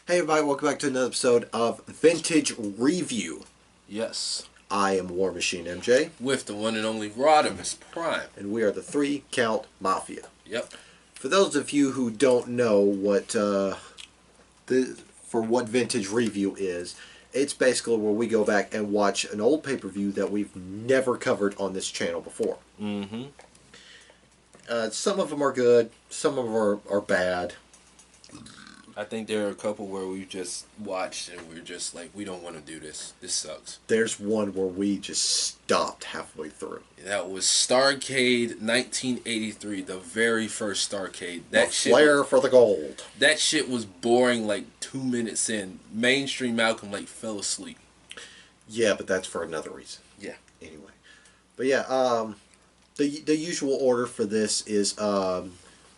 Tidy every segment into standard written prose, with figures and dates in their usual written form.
Hey everybody, welcome back to another episode of Vintage Review. Yes. I am War Machine MJ. With the one and only Rodimus Prime. And we are the 3-Count Mafia. Yep. For those of you who don't know what what Vintage Review is, it's basically where we go back and watch an old pay-per-view that we've never covered on this channel before. Mm-hmm. Some of them are good, some of them are bad. I think there are a couple where we just watched and we're just like, we don't want to do this. This sucks. There's one where we just stopped halfway through. That was Starrcade 1983, the very first Starrcade. That flair for the gold. That shit was boring like 2 minutes in. Mainstream Malcolm like fell asleep. Yeah, but that's for another reason. Yeah. Anyway. But yeah, the usual order for this is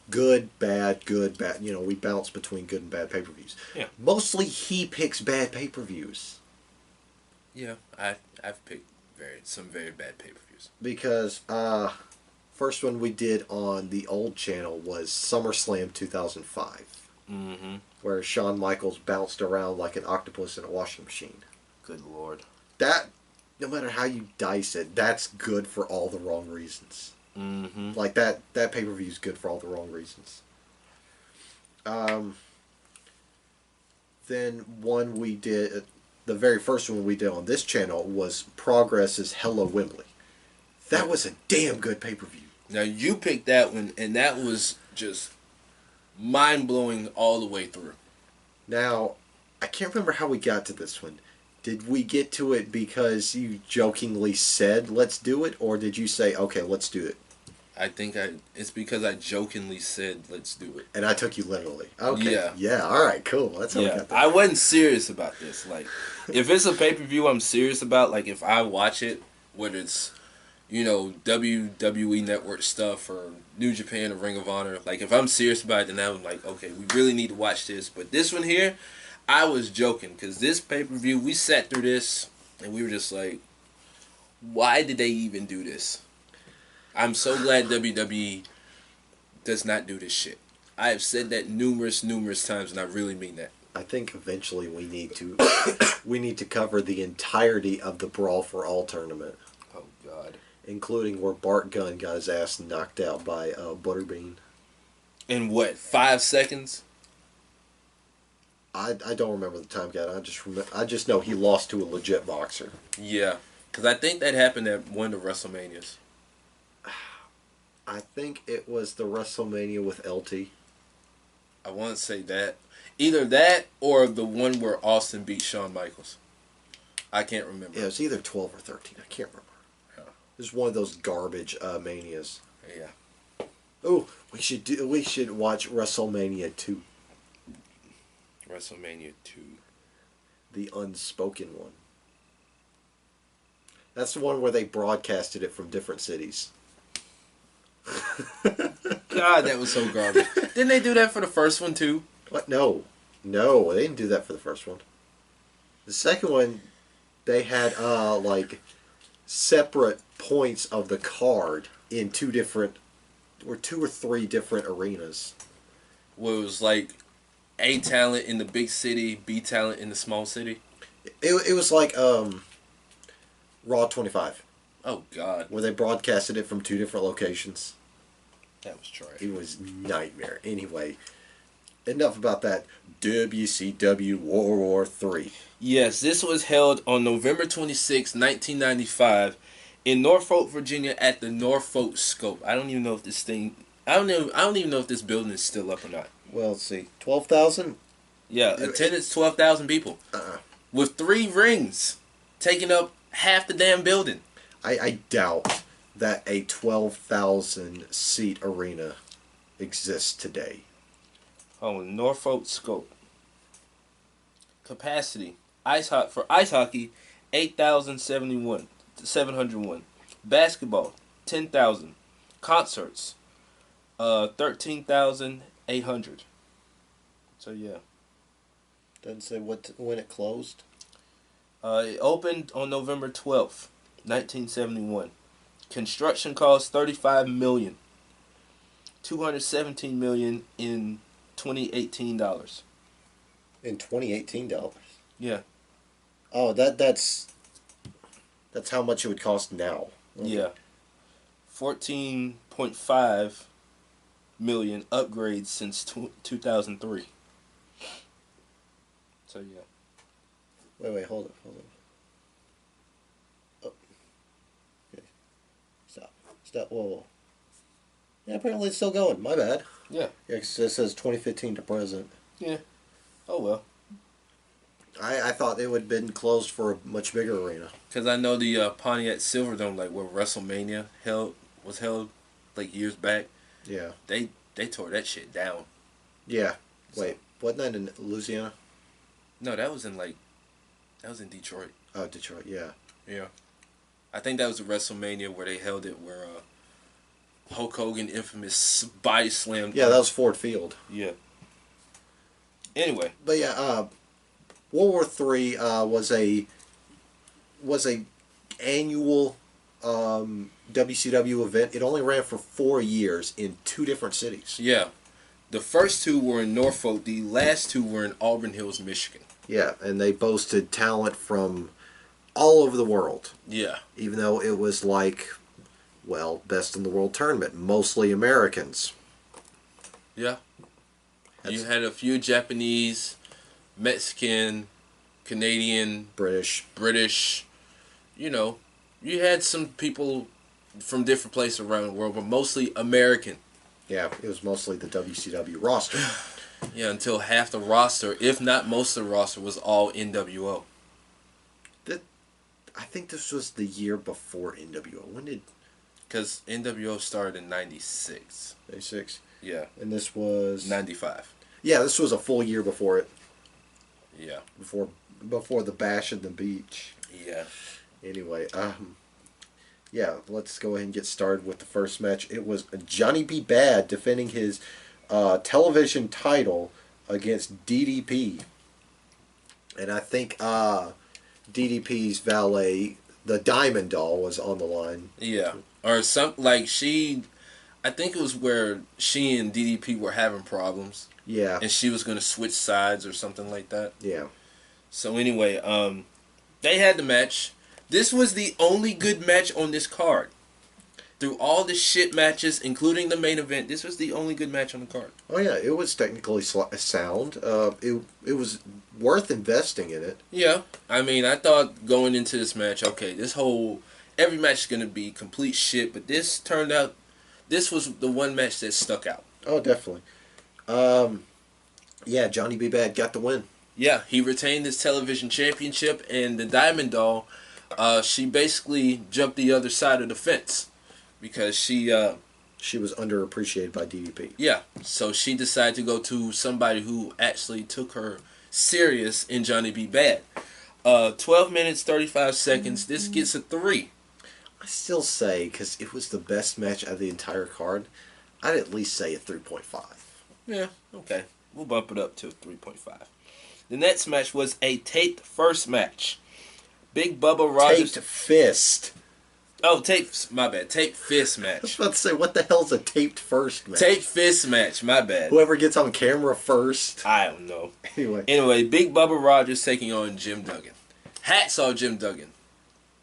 good, bad, good, bad. You know, we bounce between good and bad pay-per-views. Yeah. Mostly he picks bad pay-per-views. Yeah, I've picked some very bad pay-per-views. Because first one we did on the old channel was SummerSlam 2005. Mm-hmm. Where Shawn Michaels bounced around like an octopus in a washing machine. Good Lord. That, no matter how you dice it, that's good for all the wrong reasons. Mm-hmm. Like that pay-per-view is good for all the wrong reasons. Then one we did, the very first one we did on this channel was Progress's Hello Wembley. That was a damn good pay-per-view. Now you picked that one, and that was just mind-blowing all the way through. Now, I can't remember how we got to this one. Did we get to it because you jokingly said, let's do it? Or did you say, okay, let's do it? I think it's because I jokingly said, let's do it. And I took you literally. Okay. Yeah. Yeah, alright, cool. That's how we got there. I wasn't serious about this. Like, if it's a pay-per-view I'm serious about, like if I watch it, whether it's, you know, WWE Network stuff or New Japan or Ring of Honor, like if I'm serious about it, then I'm like, okay, we really need to watch this. But this one here, I was joking, because this pay-per-view, we sat through this, and we were just like, why did they even do this? I'm so glad WWE does not do this shit. I have said that numerous times, and I really mean that. I think eventually we need to cover the entirety of the Brawl for All tournament. Oh, God. Including where Bart Gunn got his ass knocked out by Butterbean. In what, 5 seconds? I don't remember the time, guy. I just know he lost to a legit boxer. Yeah, because I think that happened at one of the WrestleManias. I think it was the WrestleMania with LT. I want to say that. Either that or the one where Austin beat Shawn Michaels. I can't remember. Yeah, it was either 12 or 13. I can't remember. Yeah. It was one of those garbage manias. Yeah. Oh, we should watch WrestleMania 2. WrestleMania 2. The unspoken one. That's the one where they broadcasted it from different cities. God, that was so garbage. Didn't they do that for the first one too? What? No, they didn't do that for the first one. The second one, they had like separate points of the card in two or three different arenas. Where it was like A talent in the big city, B talent in the small city. It was like Raw 25. Oh, God. Where they broadcasted it from two different locations. That was trash. It was nightmare. Anyway, enough about that. WCW World War III. Yes, this was held on November 26, 1995 in Norfolk, Virginia at the Norfolk Scope. I don't even know if this thing... I don't even know if this building is still up or not. Well, let's see. 12,000? Yeah, attendance 12,000 people. With 3 rings taking up half the damn building. I doubt that a 12,000 seat arena exists today. Oh, Norfolk Scope. Capacity. For ice hockey, 701. Basketball, 10,000. Concerts, 13,800. So yeah. Doesn't say when it closed. It opened on November 12th, 1971. Construction cost $35 million. $217 million in 2018 dollars. In 2018 dollars. Yeah. Oh, that's how much it would cost now. Okay. Yeah. 14.5 million upgrades since 2003. So yeah. Wait, hold on. Oh, okay. Stop. Whoa. Yeah, apparently it's still going. My bad. Yeah. Yeah, 'cause it says 2015 to present. Yeah. Oh well. I thought it would have been closed for a much bigger arena. Because I know the Pontiac Silverdome, like where WrestleMania was held, like years back. Yeah. They tore that shit down. Yeah. Wait, wasn't that in Louisiana? No, that was in Detroit. Oh, Detroit. Yeah. Yeah. I think that was the WrestleMania where they held it, where Hulk Hogan infamous body slammed. Yeah, that was Ford Field. Yeah. Anyway. But yeah, World War III was a annual WCW event. It only ran for 4 years in 2 different cities. Yeah. The first 2 were in Norfolk. The last 2 were in Auburn Hills, Michigan. Yeah, and they boasted talent from all over the world. Yeah. Even though it was like, well, best in the world tournament, mostly Americans. Yeah. You had a few Japanese, Mexican, Canadian, British. You know, you had some people from different places around the world, but mostly American. Yeah, it was mostly the WCW roster. Yeah, until half the roster, if not most of the roster, was all NWO. I think this was the year before NWO. When did... Because NWO started in 96. 96? Yeah. And this was... 95. Yeah, this was a full year before it. Yeah. Before the Bash at the Beach. Yeah. Anyway, yeah, let's go ahead and get started with the first match. It was Johnny B. Bad defending his television title against DDP. And I think DDP's valet, the Diamond Doll, was on the line. Yeah. Or I think it was where she and DDP were having problems. Yeah. And she was going to switch sides or something like that. Yeah. So anyway, they had the match. This was the only good match on this card. Through all the shit matches, including the main event, this was the only good match on the card. Oh yeah, it was technically sound. It was worth investing in it. Yeah, I mean, I thought going into this match, okay, every match is going to be complete shit, but this turned out, this was the one match that stuck out. Oh, definitely. Yeah, Johnny B. Bad got the win. Yeah, he retained his television championship, and the Diamond Doll, she basically jumped the other side of the fence because she was underappreciated by DDP. Yeah, so she decided to go to somebody who actually took her serious in Johnny B. Bad. 12 minutes, 35 seconds. This gets a 3. I still say, because it was the best match of the entire card, I'd at least say a 3.5. Yeah, okay. We'll bump it up to 3.5. The next match was a taped first match. Big Bubba Rogers... Taped fist. Oh, my bad. Taped fist match. I was about to say, what the hell's a taped first match? Taped fist match, my bad. Whoever gets on camera first. I don't know. Anyway, Big Bubba Rogers taking on Jim Duggan. Hacksaw Jim Duggan.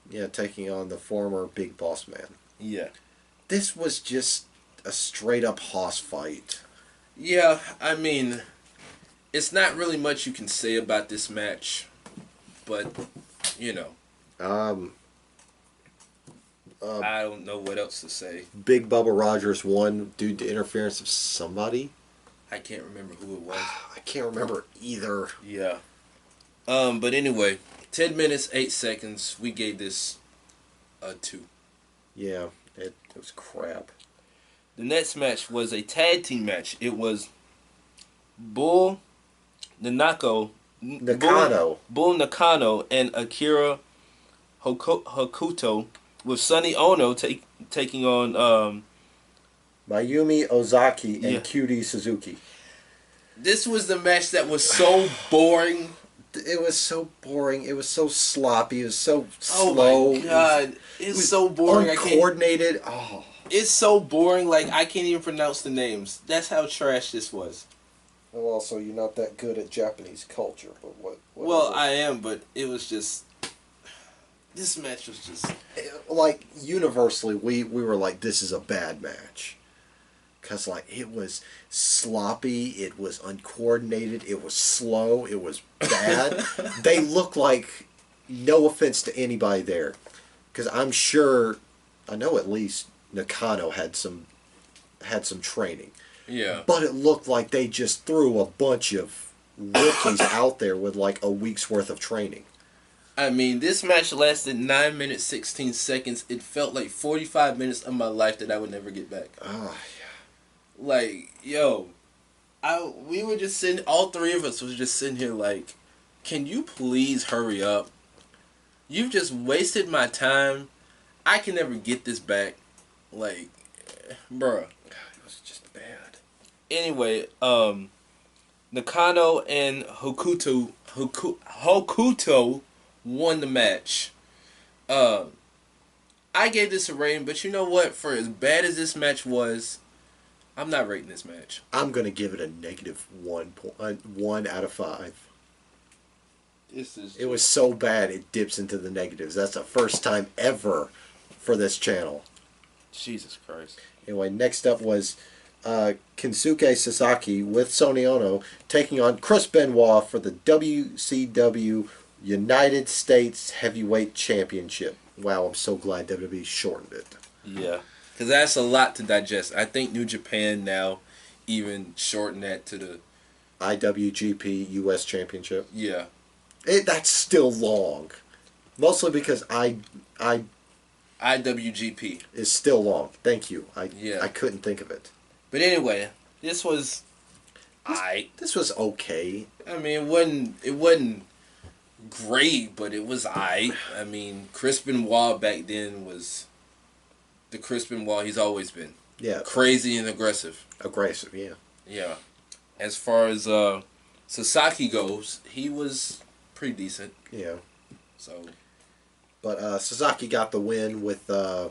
Yeah, taking on the former Big Boss Man. Yeah. This was just a straight up hoss fight. Yeah, I mean, it's not really much you can say about this match, but, you know. I don't know what else to say. Big Bubba Rogers won due to interference of somebody. I can't remember who it was. I can't remember either. Yeah. But anyway, 10 minutes, 8 seconds. We gave this a 2. Yeah, it was crap. The next match was a tag team match. It was Bull Nakano and Akira Hokuto with Sonny Ono taking on Mayumi Ozaki and Cutie Suzuki. This was the match that was so boring. It was so boring. It was so sloppy. It was so slow. Oh my god. It's so boring. Uncoordinated. It's so boring, like I can't even pronounce the names. That's how trash this was. Well, also, you're not that good at Japanese culture, but what Well, I am, but it was just... This match was just... Like, universally, we were like, this is a bad match. Because, like, it was sloppy, it was uncoordinated, it was slow, it was bad. They looked like, no offense to anybody there, because I'm sure, I know at least Nakano had some training. Yeah. But it looked like they just threw a bunch of rookies out there with, like, a week's worth of training. I mean, this match lasted 9 minutes, 16 seconds. It felt like 45 minutes of my life that I would never get back. Oh, yeah. Like, yo, we were just sitting, all three of us was just sitting here like, can you please hurry up? You've just wasted my time. I can never get this back. Like, bruh. It was just bad. Anyway, Nakano and Hokuto won the match. I gave this a rating, but you know what? For as bad as this match was, I'm not rating this match. I'm going to give it a negative 1 out of 5. It was so bad it dips into the negatives. That's the first time ever for this channel. Jesus Christ. Anyway, next up was Kensuke Sasaki with Sonny Ono taking on Chris Benoit for the WCW United States Heavyweight Championship. Wow, I'm so glad WWE shortened it. Yeah, because that's a lot to digest. I think New Japan now even shortened that to the IWGP US Championship. Yeah. That's still long. Mostly because IWGP is still long. Thank you. I couldn't think of it. But anyway, this was This was okay. I mean, it wasn't great, but it was I mean, Chris Benoit back then was the Chris Benoit he's always been. Yeah. Crazy and aggressive. Aggressive, yeah. Yeah. As far as Sasaki goes, he was pretty decent. Yeah. So. But Sasaki got the win with, I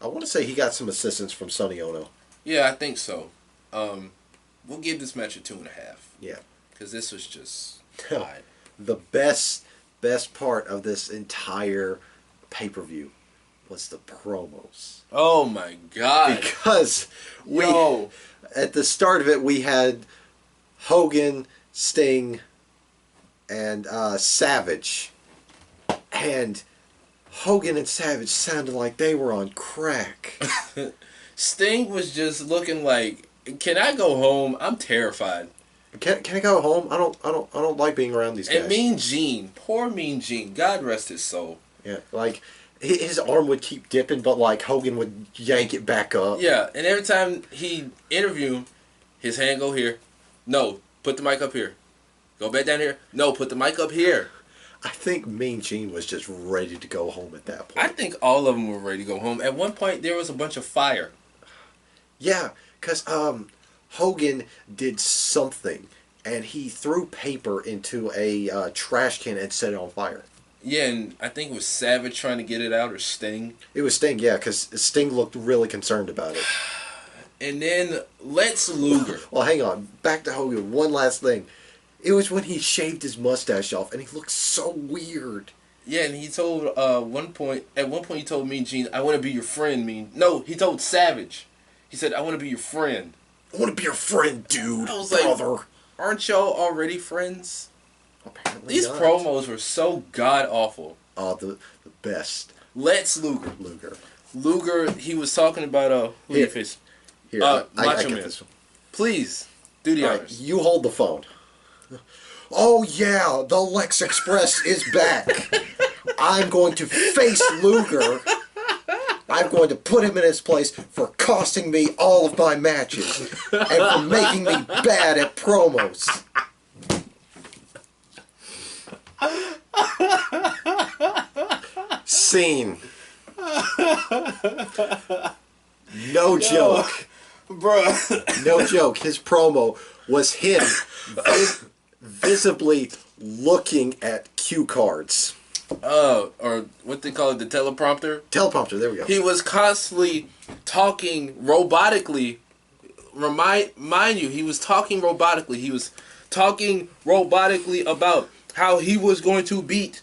want to say he got some assistance from Sonny Ono. Yeah, I think so. We'll give this match a 2.5. Yeah. Because this was just... The best part of this entire pay-per-view was the promos. Oh my God. Because at the start of it, we had Hogan, Sting, and Savage. And Hogan and Savage sounded like they were on crack. Sting was just looking like, can I go home? I'm terrified. Can I go home? I don't like being around these guys. And Mean Gene, poor Mean Gene, God rest his soul. Yeah, like his arm would keep dipping, but like Hogan would yank it back up. Yeah, and every time he interviewed, his hand go here. No, put the mic up here. Go back down here. No, put the mic up here. I think Mean Gene was just ready to go home at that point. I think all of them were ready to go home. At one point, there was a bunch of fire. Yeah, because Hogan did something, and he threw paper into a trash can and set it on fire. Yeah, and I think it was Savage trying to get it out, or Sting. It was Sting, yeah, because Sting looked really concerned about it. And then Lex Luger. Well, hang on. Back to Hogan. One last thing. It was when he shaved his mustache off, and he looked so weird. Yeah, and he told at one point he told Mean Gene, I want to be your friend, No, he told Savage. He said, I want to be your friend. I want to be your friend, dude. I was brother. Like, aren't y'all already friends? Apparently These not. promos were so god awful. Oh, the best. Lex Luger. Luger, he was talking about who your face. Here, Macho Man. This one. Please do the honors. You hold the phone. Oh yeah, the Lex Express is back. I'm going to face Luger. I'm going to put him in his place for costing me all of my matches and for making me bad at promos. Scene. No joke. Bruh. No joke. His promo was him visibly looking at cue cards. Or what they call it, the teleprompter? Teleprompter, there we go. He was constantly talking robotically mind you, he was talking robotically. He was talking robotically about how he was going to beat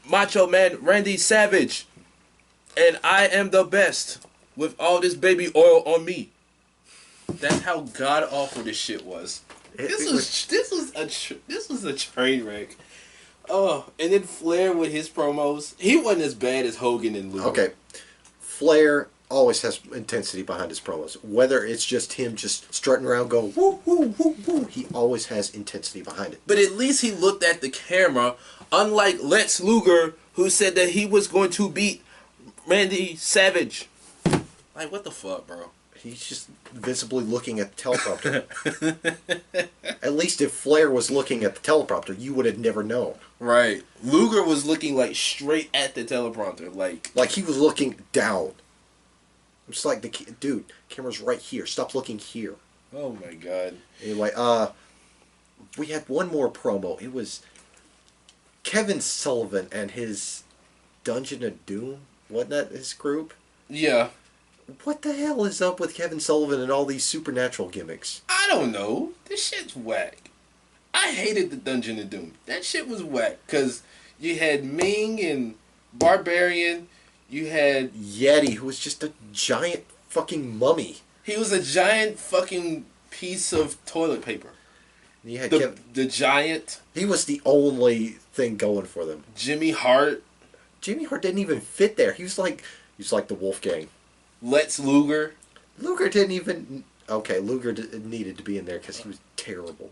Macho Man Randy Savage, and I am the best with all this baby oil on me. That's how god awful this shit was. This was a train wreck. Oh, and then Flair with his promos. He wasn't as bad as Hogan and Luger. Okay, Flair always has intensity behind his promos. Whether it's just him just strutting around going woo woo woo woo, he always has intensity behind it. But at least he looked at the camera, unlike Lex Luger, who said that he was going to beat Randy Savage. Like, what the fuck, bro? He's just visibly looking at the teleprompter. At least if Flair was looking at the teleprompter, you would have never known. Right. Luger was looking like straight at the teleprompter, like he was looking down. It's like dude, camera's right here. Stop looking here. Oh my god. Anyway, we had one more promo. It was Kevin Sullivan and his Dungeon of Doom. Wasn't that his group? Yeah. What the hell is up with Kevin Sullivan and all these supernatural gimmicks? I don't know. This shit's whack. I hated the Dungeon of Doom. That shit was whack. Because you had Ming and Barbarian. You had Yeti, who was just a giant fucking mummy. He was a giant fucking piece of toilet paper. And you had the giant. He was the only thing going for them. Jimmy Hart. Jimmy Hart didn't even fit there. He was like the Wolfgang. Lex Luger. Luger didn't even... Okay, Luger needed to be in there because he was terrible.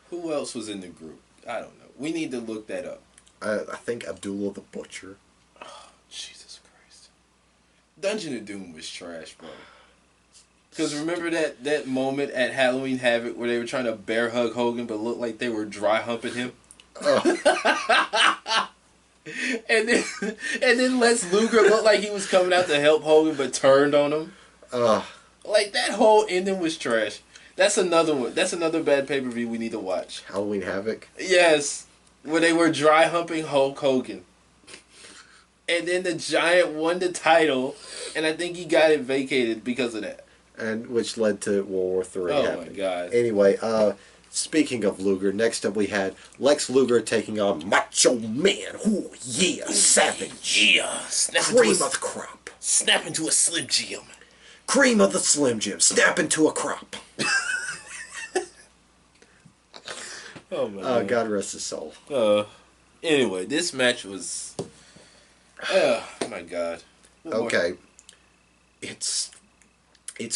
Who else was in the group? I don't know. We need to look that up. I think Abdullah the Butcher. Oh, Jesus Christ. Dungeon of Doom was trash, bro. Because remember that moment at Halloween Havoc where they were trying to bear hug Hogan but looked like they were dry humping him? Oh. and then Lex Luger looked like he was coming out to help Hogan but turned on him. Like, that whole ending was trash. That's another one. That's another bad pay-per-view we need to watch. Halloween Havoc? Yes. Where they were dry humping Hulk Hogan. And then the Giant won the title, and I think he got it vacated because of that. And which led to World War III happening. My God. Anyway, speaking of Luger, next up we had Lex Luger taking on Macho Man. Ooh, yeah, savage. Yeah. Cream of the crop. Snap into a Slim Jim. Cream of the Slim Jim. Snap into a crop. Oh, my God. God rest his soul. Anyway, this match was... Oh, my God. Okay. It's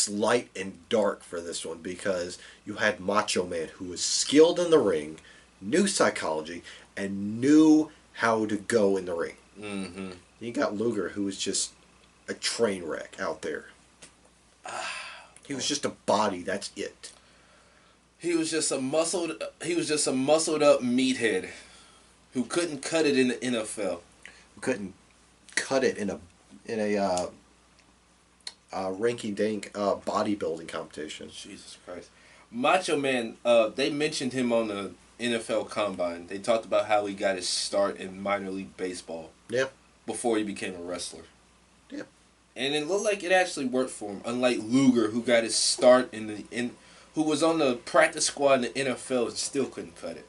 light and dark for this one because you had Macho Man who was skilled in the ring, knew psychology, and knew how to go in the ring. Mm-hmm. You got Luger who was just a train wreck out there. He was just a body, that's it. He was just a muscled up meathead who couldn't cut it in the NFL. Who couldn't cut it in a rinky-dink bodybuilding competition. Jesus Christ. Macho Man, they mentioned him on the NFL Combine. They talked about how he got his start in minor league baseball. Yeah. Before he became a wrestler. Yeah. And it looked like it actually worked for him. Unlike Luger, who got his start who was on the practice squad in the NFL and still couldn't cut it.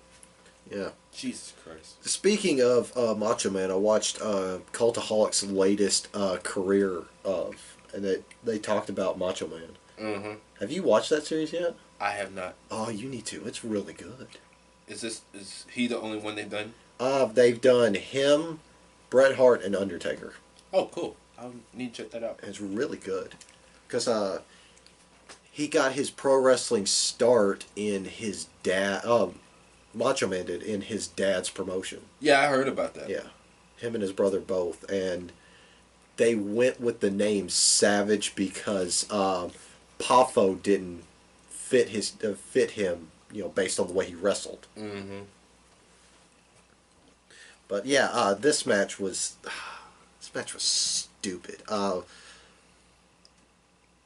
Yeah. Jesus Christ. Speaking of Macho Man, I watched Cultaholic's latest career and they talked about Macho Man. Mm-hmm. Have you watched that series yet? I have not. Oh, you need to. It's really good. Is he the only one they've done? They've done him, Bret Hart, and Undertaker. Oh, cool. I need to check that out. It's really good. Because he got his pro wrestling start in his dad... Macho Man did, in his dad's promotion. Yeah, I heard about that. Yeah. Him and his brother both. And they went with the name Savage because Poffo didn't fit him, based on the way he wrestled. Mm-hmm. But yeah, this match was stupid.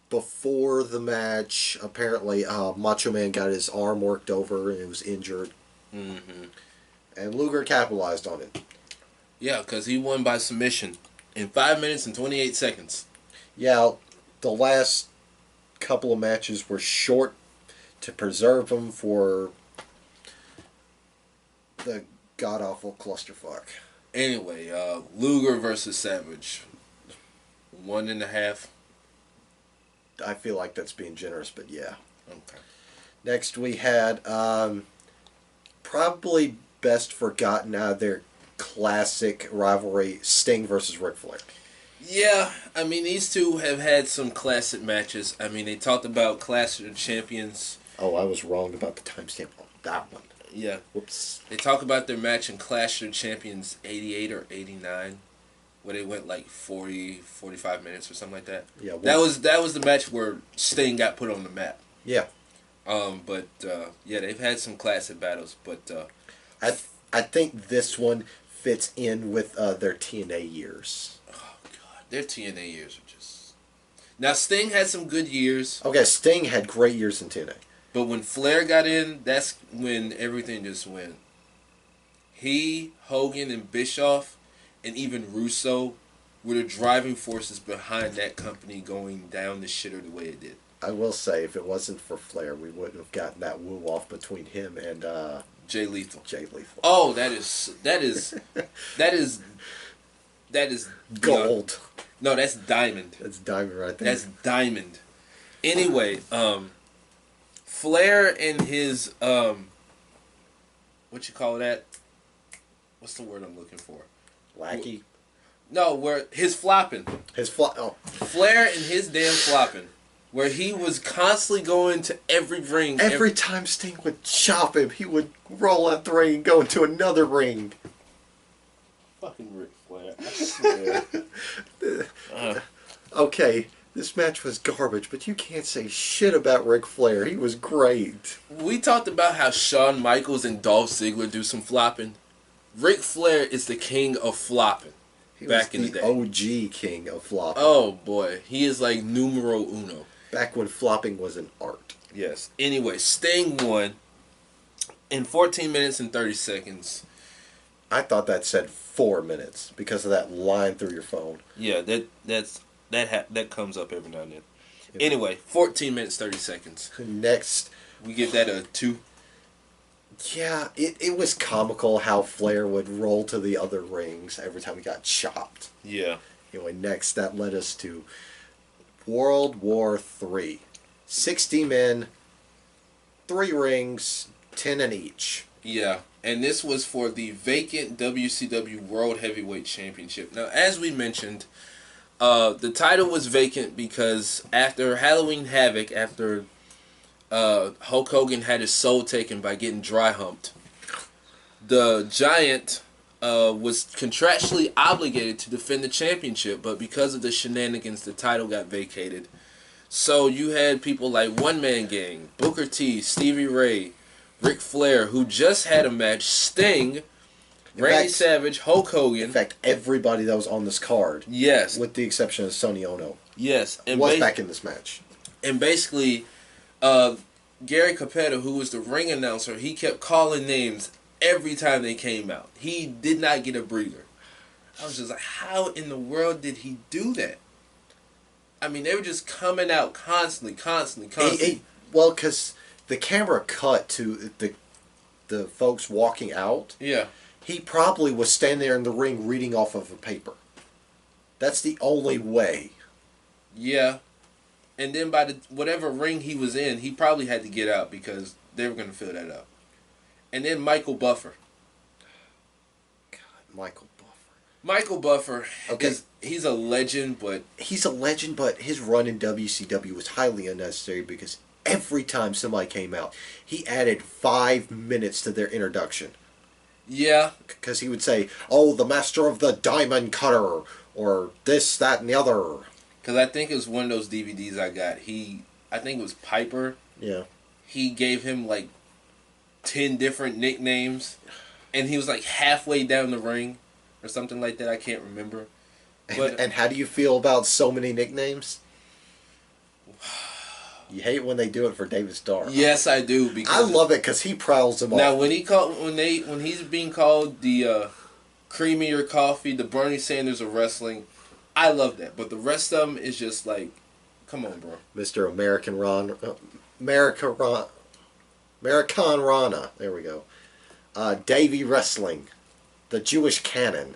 Before the match, apparently Macho Man got his arm worked over and it was injured. Mm-hmm. And Luger capitalized on it. Yeah, because he won by submission in 5 minutes and 28 seconds. Yeah, the last couple of matches were short to preserve them for the god-awful clusterfuck. Anyway, Luger versus Savage. 1.5. I feel like that's being generous, but yeah. Okay. Next we had probably best forgotten out of their classic rivalry, Sting versus Ric Flair. Yeah, I mean, these two have had some classic matches. I mean, they talked about Clash of the Champions. Oh, I was wrong about the timestamp on that one. Yeah. Whoops. They talk about their match in Clash of the Champions 88 or 89, where they went like 40, 45 minutes or something like that. Yeah. That was the match where Sting got put on the map. Yeah. But yeah, they've had some classic battles, but I think this one fits in with their TNA years. oh god, their TNA years are just. Now Sting had some good years. Okay, Sting had great years in TNA. But when Flair got in, that's when everything just went. He, Hogan, and Bischoff, and even Russo were the driving forces behind that company going down the shitter the way it did. I will say, if it wasn't for Flair, we wouldn't have gotten that woo-off between him and Jay Lethal. Jay Lethal. Oh, that is Gold. No, that's diamond. That's diamond right there. That's diamond. Anyway, Flair and his what you call that? What's the word I'm looking for? Lackey. No, where his flopping. Flair and his damn flopping, where he was constantly going to every ring. Every time Sting would chop him, he would roll out the ring and go into another ring. Fucking Ric Flair, I swear. Okay, this match was garbage, but you can't say shit about Ric Flair. He was great. We talked about how Shawn Michaels and Dolph Ziggler do some flopping. Ric Flair is the king of flopping. He back was in the day. OG king of flopping. Oh boy, he is like numero uno. Back when flopping was an art. Yes. Anyway, Sting won in 14 minutes and 30 seconds. I thought that said 4 minutes because of that line through your phone. Yeah, that comes up every now and then. Yeah. Anyway, 14 minutes 30 seconds. Next, we give that a 2. Yeah, it was comical how Flair would roll to the other rings every time he got chopped. Yeah. Anyway, next that led us to World War III. 60 men, 3 rings, 10 in each. Yeah, and this was for the vacant WCW World Heavyweight Championship. Now, as we mentioned, the title was vacant because after Halloween Havoc, after Hulk Hogan had his soul taken by getting dry humped, the Giant was contractually obligated to defend the championship, but because of the shenanigans, the title got vacated. So you had people like One Man Gang, Booker T, Stevie Ray, Ric Flair, who just had a match, Sting, Randy Savage, Hulk Hogan. In fact, everybody that was on this card. Yes. With the exception of Sonny Ono. Yes. And was back in this match. And basically, Gary Capetta, who was the ring announcer, he kept calling names every time they came out. He did not get a breather. I was just like, how in the world did he do that? I mean, they were just coming out constantly. Well, because the camera cut to the folks walking out. Yeah. He probably was standing there in the ring reading off of a paper. That's the only way. Yeah. And then by whatever ring he was in, he probably had to get out because they were going to fill that up. And then Michael Buffer. God, Michael Buffer. Michael Buffer, okay. He's a legend, but... He's a legend, but his run in WCW was highly unnecessary because every time somebody came out, he added 5 minutes to their introduction. Yeah. Because he would say, oh, the master of the diamond cutter, or this, that, and the other. Because I think it was one of those DVDs I got. I think it was Piper. Yeah. He gave him like 10 different nicknames, and he was like halfway down the ring, or something like that. I can't remember. But and how do you feel about so many nicknames? You hate when they do it for David Starr. Yes, I do. Because I love it because he prowls them off. Now, when he's being called the creamier coffee, the Bernie Sanders of wrestling, I love that. But the rest of them is just like Come on, bro. Mr. American Rana. There we go. Davey Wrestling. The Jewish Cannon.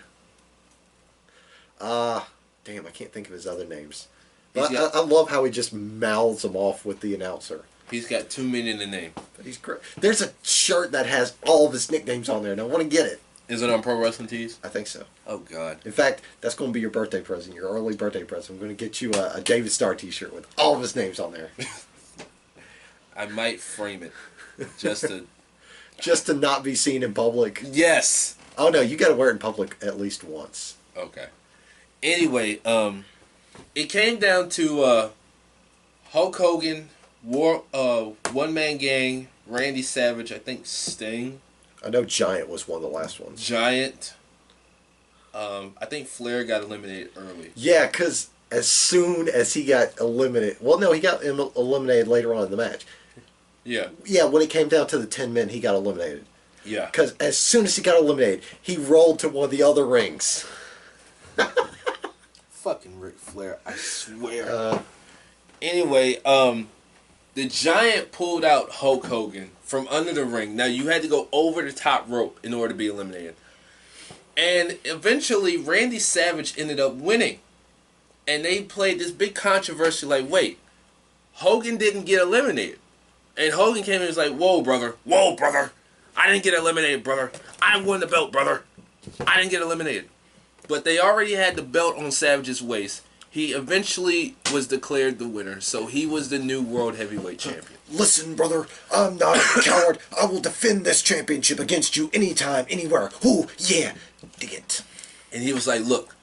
Damn, I can't think of his other names. But I love how he just mouths them off with the announcer. He's got too many in the name. But he's great. There's a shirt that has all of his nicknames on there, and I want to get it. Is it on Pro Wrestling Tees? I think so. Oh, God. In fact, that's going to be your birthday present, your early birthday present. I'm going to get you a David Starr t-shirt with all of his names on there. I might frame it just to... Just to not be seen in public. Yes. Oh, no, you got to wear it in public at least once. Okay. Anyway, it came down to Hulk Hogan, One Man Gang, Randy Savage, I think Sting. I know Giant was one of the last ones. Giant. I think Flair got eliminated early. Yeah, because as soon as he got eliminated... Well, no, he got eliminated later on in the match. Yeah. Yeah, when it came down to the 10 men, he got eliminated. Yeah. Because as soon as he got eliminated, he rolled to one of the other rings. Fucking Ric Flair, I swear. Anyway, the Giant pulled out Hulk Hogan from under the ring. Now, you had to go over the top rope in order to be eliminated. And eventually, Randy Savage ended up winning. And they played this big controversy like, wait, Hogan didn't get eliminated. And Hogan came in and was like, whoa, brother. I didn't get eliminated, brother. I won the belt, brother. I didn't get eliminated. But they already had the belt on Savage's waist. He eventually was declared the winner, so he was the new World Heavyweight Champion. Listen, brother, I'm not a coward. I will defend this championship against you anytime, anywhere. Ooh, yeah, dig it. And he was like, look,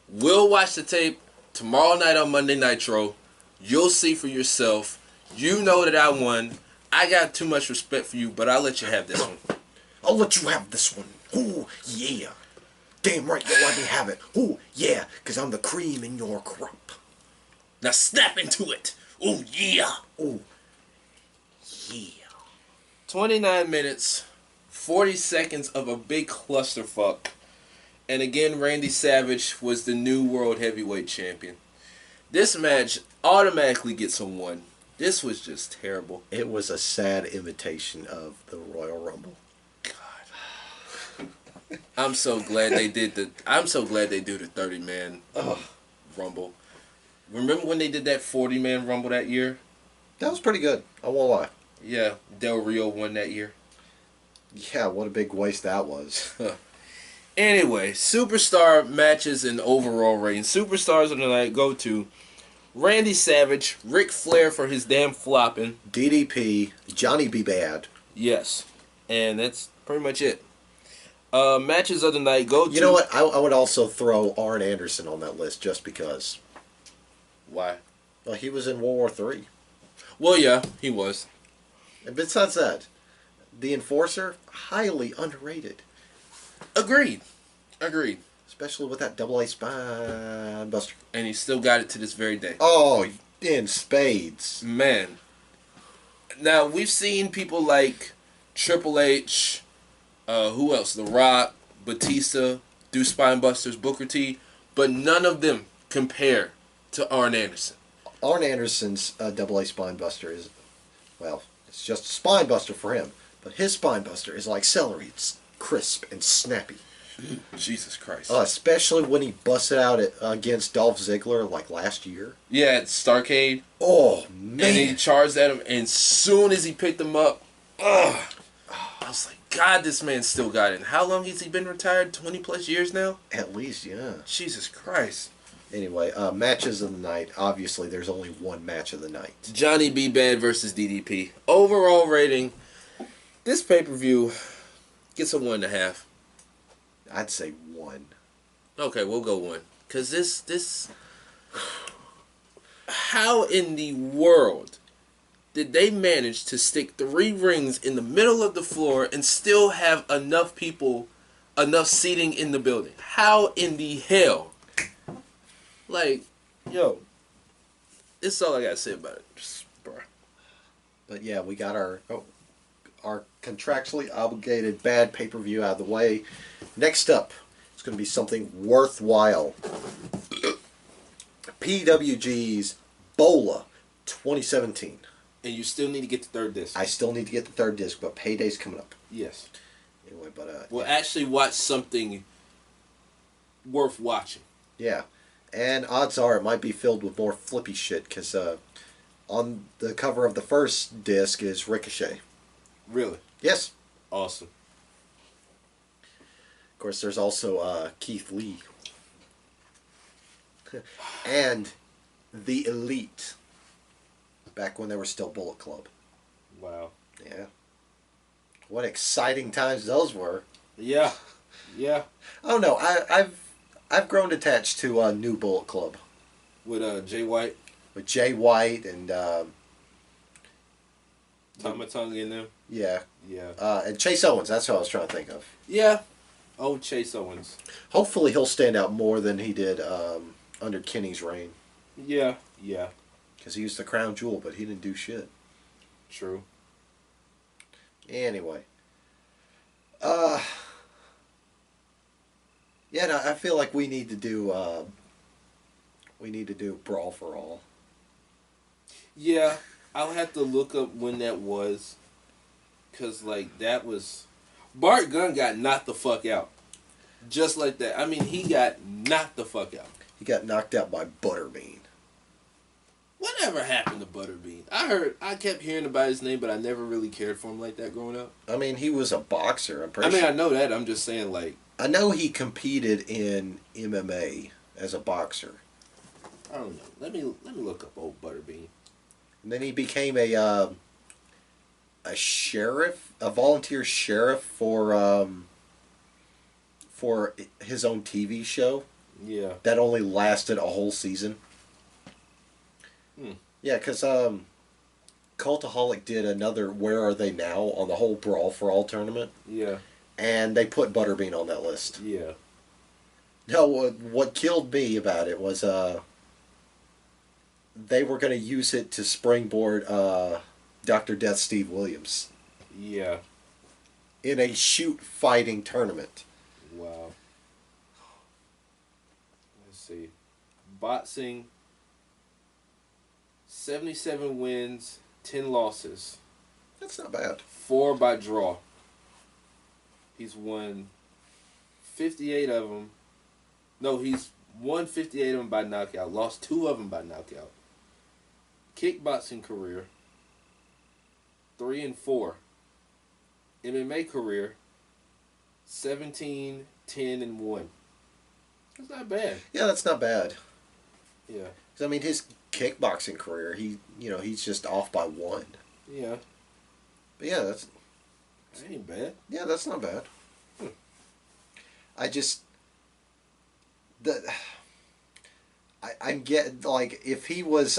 we'll watch the tape tomorrow night on Monday Nitro. You'll see for yourself. You know that I won. I got too much respect for you, but I'll let you have this one. I'll let you have this one. Ooh, yeah. Damn right you'll let me have it. Ooh, yeah, because I'm the cream in your crop. Now snap into it. Ooh, yeah. Ooh, yeah. 29 minutes, 40 seconds of a big clusterfuck. And again, Randy Savage was the new World Heavyweight Champion. This match automatically gets a 1. This was just terrible. It was a sad imitation of the Royal Rumble. I'm so glad they do the 30-man Rumble. Remember when they did that 40-man Rumble that year? That was pretty good. I won't lie. Yeah, Del Rio won that year. Yeah, what a big waste that was. Anyway, superstar matches and overall rating. Superstars of the night go to Randy Savage, Ric Flair for his damn flopping, DDP, Johnny B. Bad. Yes, and that's pretty much it. Matches of the night go to... You know what? I would also throw Arn Anderson on that list just because. Why? Well, he was in World War III. Well, yeah, he was. And besides that, the Enforcer, highly underrated. Agreed. Especially with that double A spine buster. And he still got it to this very day. Oh, in spades. Man. Now, we've seen people like Triple H, who else? The Rock, Batista, do spine busters, Booker T, but none of them compare to Arn Anderson. Arn Anderson's double A spine buster is, well, it's just a spine buster for him. But his spine buster is like celery. It's crisp and snappy. Jesus Christ. Especially when he busted out against Dolph Ziggler like last year. Yeah, at Starrcade. Oh, man. And he charged at him, and soon as he picked him up, I was like, God, this man still got it. And how long has he been retired? 20 plus years now? At least, yeah. Jesus Christ. Anyway, matches of the night. Obviously, there's only one match of the night. Johnny B. Bad versus DDP. Overall rating, this pay-per-view gets a 1.5. I'd say 1. Okay, we'll go 1. Because this... How in the world did they manage to stick 3 rings in the middle of the floor and still have enough people, enough seating in the building? How in the hell? Like, yo, this is all I gotta say about it. Just, bruh. But yeah, we got our contractually obligated bad pay-per-view out of the way. Next up, it's going to be something worthwhile. PWG's Ebola 2017. And you still need to get the third disc. I still need to get the third disc, but Payday's coming up. Yes. Anyway, but we'll actually watch something worth watching. Yeah, and odds are it might be filled with more flippy shit because on the cover of the first disc is Ricochet. Really? Yes. Awesome. Of course, there's also Keith Lee and the Elite. Back when they were still Bullet Club. Wow. Yeah. What exciting times those were. Yeah. Yeah. Oh no, I've grown attached to New Bullet Club. With Jay White. With Jay White and Tama Tongue in them. Yeah. Yeah. And Chase Owens, that's what I was trying to think of. Yeah. Oh, Chase Owens. Hopefully he'll stand out more than he did under Kenny's reign. Yeah. Yeah. Because he was the crown jewel, but he didn't do shit. True. Anyway. Yeah, no, I feel like we need to do Brawl for All. Yeah. I'll have to look up when that was. Because, like, that was... Bart Gunn got knocked the fuck out. Just like that. I mean, he got knocked the fuck out. He got knocked out by Butterbean. Whatever happened to Butterbean? I kept hearing about his name, but I never really cared for him like that growing up. I mean, he was a boxer. I'm pretty sure. I know that. I'm just saying, like... I know he competed in MMA as a boxer. I don't know. Let me look up old Butterbean. And then he became a sheriff, a volunteer sheriff for his own TV show. Yeah. That only lasted a whole season. Yeah, because Cultaholic did another Where Are They Now on the whole Brawl for All tournament. Yeah. And they put Butterbean on that list. Yeah. No, what killed me about it was they were going to use it to springboard Dr. Death Steve Williams. Yeah. In a shoot fighting tournament. Wow. Let's see. Boxing, 77 wins, 10 losses. That's not bad. 4 by draw. He's won 58 of them. No, he's won 58 of them by knockout. Lost 2 of them by knockout. Kickboxing career, 3-4. MMA career, 17, 10, and 1. That's not bad. Yeah, that's not bad. Yeah. I mean, his kickboxing career, he's just off by 1. Yeah. But yeah, that ain't bad. Yeah, that's not bad. I just I get like if he was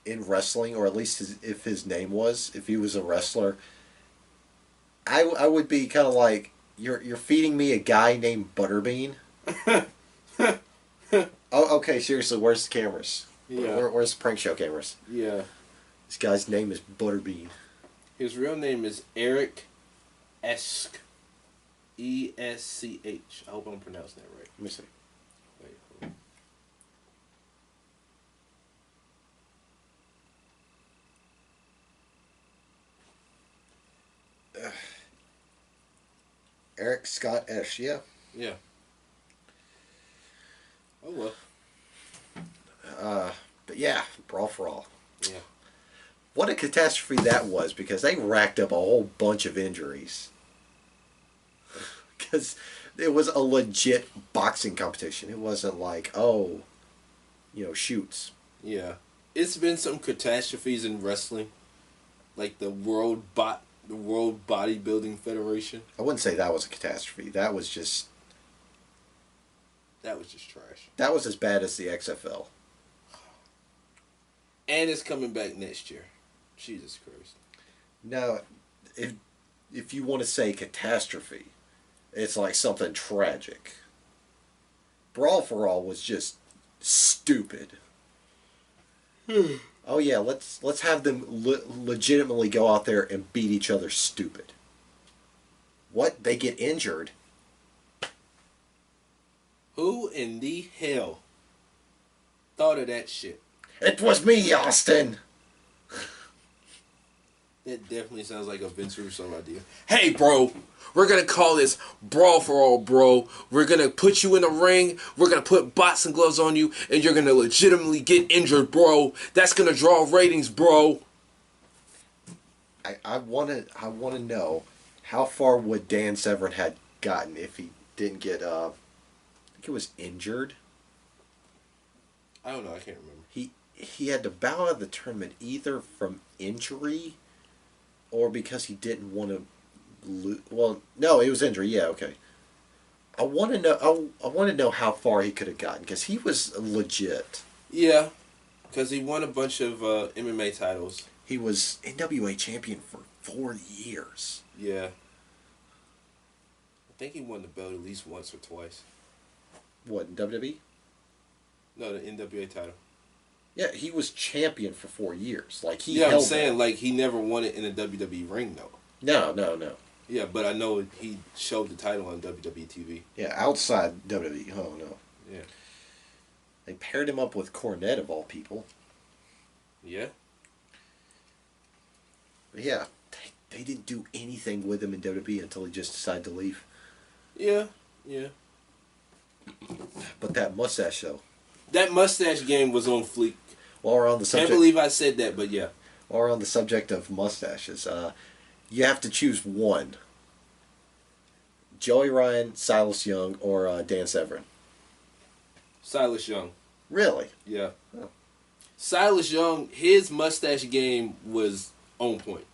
in wrestling, or at least if his name was, if he was a wrestler, I would be kind of like, you're feeding me a guy named Butterbean. Oh, okay, seriously, where's the cameras? Yeah. Where's the prank show cameras? Yeah. This guy's name is Butterbean. His real name is Eric Esch. E-S-C-H. I hope I'm pronouncing that right. Let me see. Wait, hold on. Eric Scott Esch, yeah. Yeah. Oh, well. But yeah, Brawl for All. Yeah. What a catastrophe that was, because they racked up a whole bunch of injuries. Because it was a legit boxing competition. It wasn't like, shoots. Yeah. It's been some catastrophes in wrestling. Like the World Bodybuilding Federation. I wouldn't say that was a catastrophe. That was just trash. That was as bad as the XFL. And it's coming back next year. Jesus Christ. Now, if you want to say catastrophe, it's like something tragic. Brawl for All was just stupid. Oh yeah, let's have them legitimately go out there and beat each other stupid. What? They get injured? Who in the hell thought of that shit? It was me, Austin. It definitely sounds like a Vince Russo idea. Hey, bro, we're going to call this Brawl for All, bro. We're going to put you in a ring. We're going to put boxing gloves on you, and you're going to legitimately get injured, bro. That's going to draw ratings, bro. I want to know how far would Dan Severn had gotten if he didn't get I think it was injured. I don't know. I can't remember. He had to bow out of the tournament either from injury or because he didn't want to lose. Well, no, it was injury. Yeah, okay. I want to know. I want to know how far he could have gotten because he was legit. Yeah, because he won a bunch of MMA titles. He was NWA champion for 4 years. Yeah. I think he won the belt at least once or twice. What, in WWE? No, the NWA title. Yeah, he was champion for 4 years. Like he. Yeah, held I'm saying it. like he never won it in a WWE ring though. No. Yeah, but I know he showed the title on WWE TV. Yeah, outside WWE. Oh no. Yeah. They paired him up with Cornette of all people. Yeah. But yeah, they didn't do anything with him in WWE until he just decided to leave. Yeah. But that mustache though. That mustache game was on fleek. While we're on the subject. Can't believe I said that, but yeah. While we're on the subject of mustaches, you have to choose one. Joey Ryan, Silas Young, or Dan Severn. Silas Young. Really? Yeah. Oh. Silas Young, his mustache game was on point.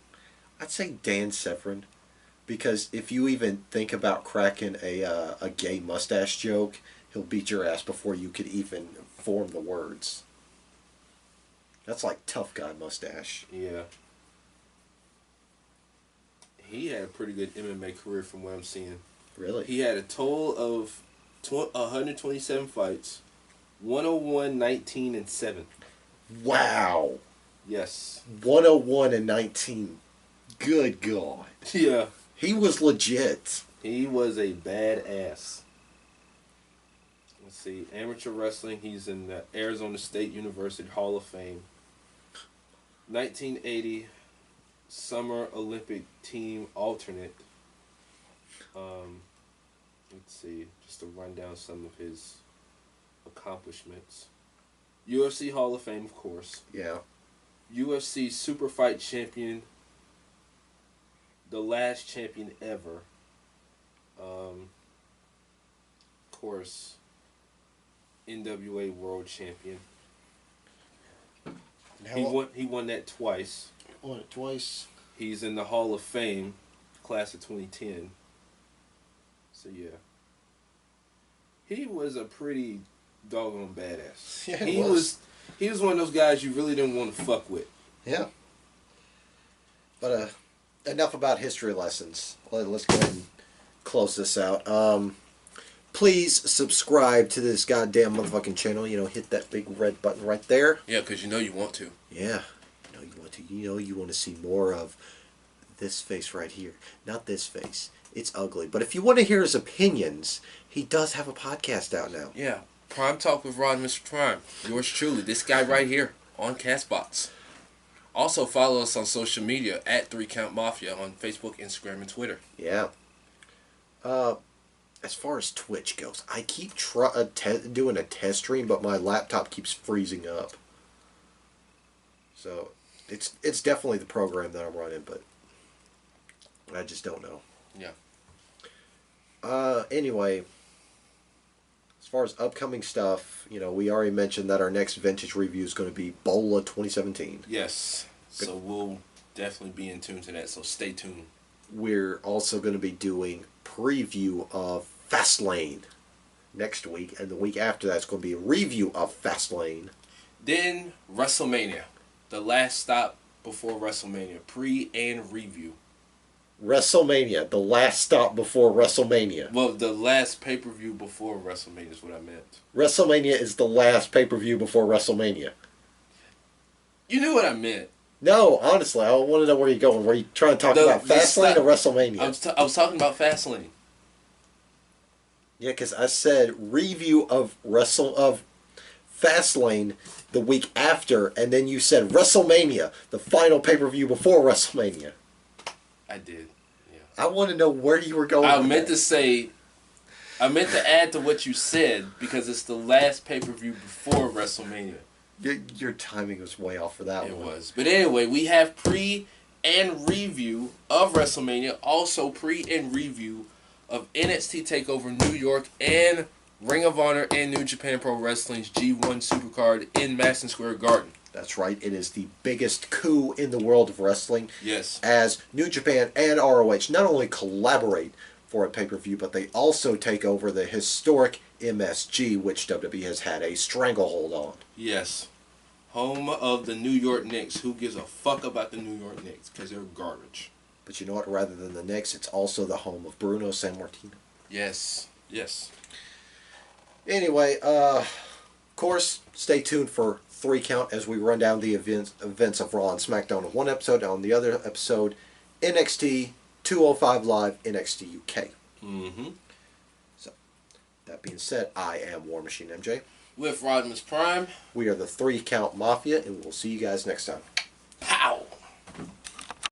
I'd say Dan Severn, because if you even think about cracking a gay mustache joke, he'll beat your ass before you could even form the words. That's like tough guy mustache. Yeah. He had a pretty good MMA career from what I'm seeing. Really? He had a total of 127 fights, 101, 19, and 7. Wow. Yes. 101 and 19. Good God. Yeah. He was legit. He was a badass. Let's see. Amateur wrestling, he's in the Arizona State University Hall of Fame. 1980 Summer Olympic Team Alternate. Let's see. Just to run down some of his accomplishments. UFC Hall of Fame, of course. Yeah. UFC Super Fight Champion. The last champion ever. Of course, NWA World Champion. He won that twice. Won it twice. He's in the Hall of Fame, class of 2010. So yeah. He was a pretty doggone badass. Yeah, he was one of those guys you really didn't want to fuck with. Yeah. But enough about history lessons. Let's go ahead and close this out. Please subscribe to this goddamn motherfucking channel. You know, hit that big red button right there. Yeah, because you know you want to. Yeah. You know you want to. You know you want to see more of this face right here. Not this face. It's ugly. But if you want to hear his opinions, he does have a podcast out now. Yeah. Prime Talk with Rodimus Prime. Yours truly. This guy right here on Castbox. Also follow us on social media at 3 Count Mafia on Facebook, Instagram, and Twitter. Yeah. As far as Twitch goes, I keep doing a test stream, but my laptop keeps freezing up. So it's definitely the program that I'm running, but I just don't know. Yeah. Anyway, as far as upcoming stuff, you know, we already mentioned that our next vintage review is going to be Bola 2017. Yes. So we'll definitely be in tune to that, so stay tuned. We're also going to be doing preview of Fastlane next week, and the week after that's going to be a review of Fastlane. Then WrestleMania, the last stop before WrestleMania, pre and review. WrestleMania, the last stop before WrestleMania. Well, the last pay-per-view before WrestleMania is what I meant. WrestleMania is the last pay-per-view before WrestleMania. You knew what I meant. No, honestly, I want to know where you're going. Were you trying to talk about Fastlane or WrestleMania? I was talking about Fastlane. Yeah, because I said review of Fastlane the week after, and then you said WrestleMania, the final pay-per-view before WrestleMania. I did. Yeah. I want to know where you were going. I meant to add to what you said because it's the last pay-per-view before WrestleMania. Your timing was way off for that one. It was. But anyway, we have pre and review of WrestleMania, also pre and review of NXT TakeOver New York and Ring of Honor and New Japan Pro Wrestling's G1 Supercard in Madison Square Garden. That's right. It is the biggest coup in the world of wrestling. Yes. As New Japan and ROH not only collaborate for a pay-per-view, but they also take over the historic MSG, which WWE has had a stranglehold on. Yes. Home of the New York Knicks. Who gives a fuck about the New York Knicks? Because they're garbage. But you know what? Rather than the Knicks, it's also the home of Bruno Sammartino. Yes. Yes. Anyway, of course, stay tuned for 3 Count as we run down the events of Raw and SmackDown in one episode. On the other episode, NXT 205 Live, NXT UK. Mm-hmm. So, that being said, I am War Machine MJ. With Rodimus Prime. We are the 3 Count Mafia, and we'll see you guys next time.